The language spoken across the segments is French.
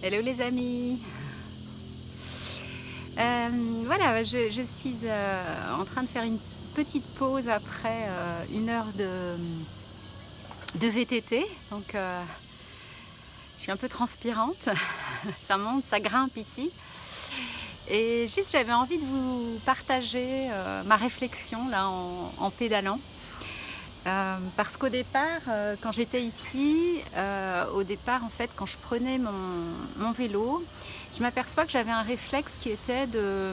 Hello les amis. Voilà, je suis en train de faire une petite pause après 1 heure de VTT. Donc je suis un peu transpirante, ça monte, ça grimpe ici. Et juste j'avais envie de vous partager ma réflexion là en pédalant. Parce qu'au départ, quand j'étais ici, au départ en fait quand je prenais mon vélo, je m'aperçois que j'avais un réflexe qui était de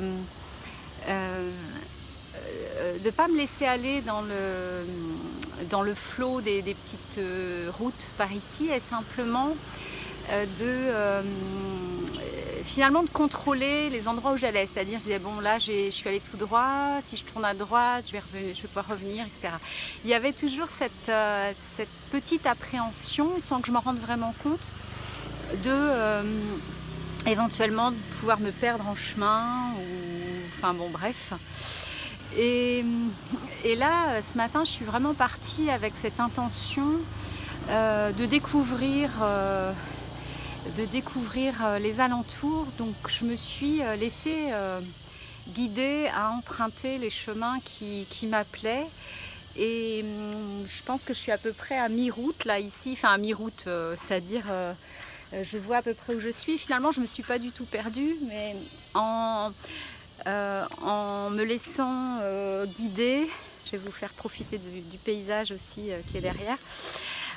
ne pas me laisser aller dans le flot des petites routes par ici et simplement finalement de contrôler les endroits où j'allais. C'est-à-dire je disais bon là je suis allée tout droit, si je tourne à droite je vais pouvoir revenir, etc. Il y avait toujours cette petite appréhension sans que je m'en rende vraiment compte de éventuellement de pouvoir me perdre en chemin ou enfin bon bref. Et là ce matin je suis vraiment partie avec cette intention de découvrir les alentours. Donc je me suis laissée guider à emprunter les chemins qui m'appelaient. Et je pense que je suis à peu près à mi-route là ici, enfin à mi-route, c'est-à-dire je vois à peu près où je suis. Finalement je ne me suis pas du tout perdue, mais en me laissant guider, je vais vous faire profiter du paysage aussi qui est derrière.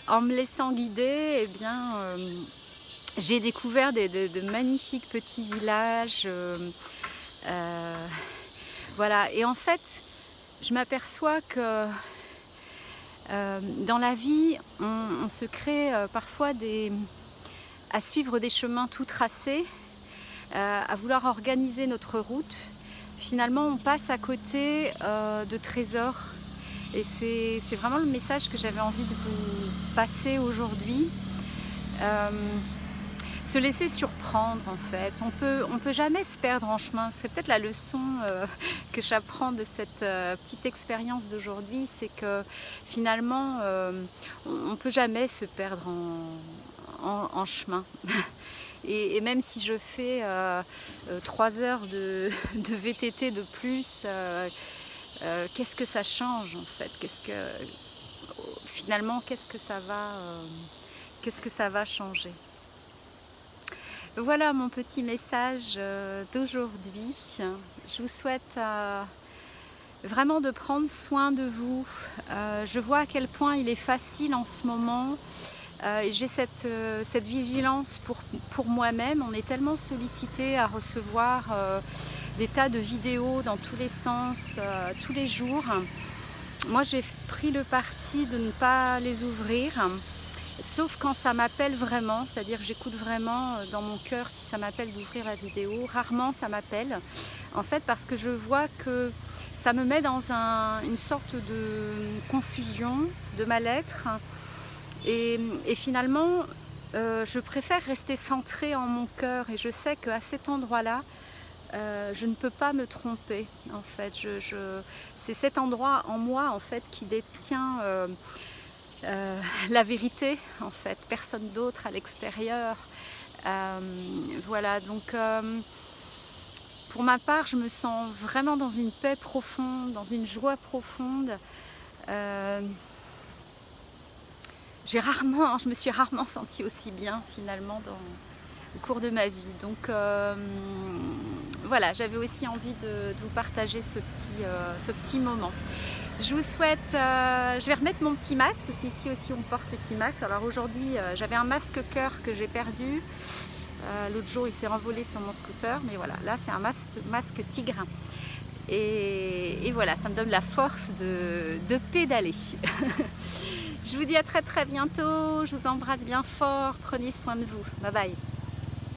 En me laissant guider, eh bien j'ai découvert de magnifiques petits villages. Voilà. Et en fait, je m'aperçois que dans la vie, on se crée parfois à suivre des chemins tout tracés, à vouloir organiser notre route. Finalement, on passe à côté de trésors. Et c'est vraiment le message que j'avais envie de vous passer aujourd'hui. Se laisser surprendre en fait. On peut jamais se perdre en chemin. C'est peut-être la leçon que j'apprends de cette petite expérience d'aujourd'hui, c'est que finalement on peut jamais se perdre en chemin. Et même si je fais 3 heures de VTT de plus, qu'est-ce que ça change en fait? Finalement qu'est-ce que ça va changer? Voilà mon petit message d'aujourd'hui. Je vous souhaite vraiment de prendre soin de vous. Je vois à quel point il est facile en ce moment. J'ai cette vigilance pour moi-même. On est tellement sollicité à recevoir des tas de vidéos dans tous les sens, tous les jours. Moi j'ai pris le parti de ne pas les ouvrir. Sauf quand ça m'appelle vraiment, c'est-à-dire que j'écoute vraiment dans mon cœur si ça m'appelle d'ouvrir la vidéo. Rarement ça m'appelle, en fait parce que je vois que ça me met dans une sorte de confusion, de mal-être. Et finalement, je préfère rester centrée en mon cœur et je sais qu'à cet endroit-là, je ne peux pas me tromper. En fait, c'est cet endroit en moi en fait qui détient la vérité en fait, personne d'autre à l'extérieur. Voilà, donc pour ma part je me sens vraiment dans une paix profonde, dans une joie profonde. Je me suis rarement sentie aussi bien finalement au cours de ma vie. Donc voilà, j'avais aussi envie de vous partager ce petit moment. Je vous souhaite, je vais remettre mon petit masque, parce qu'ici aussi on porte le petit masque. Alors aujourd'hui j'avais un masque cœur que j'ai perdu, l'autre jour il s'est envolé sur mon scooter, mais voilà, là c'est un masque tigre. Et voilà, ça me donne la force de pédaler. Je vous dis à très très bientôt, je vous embrasse bien fort, prenez soin de vous, bye bye.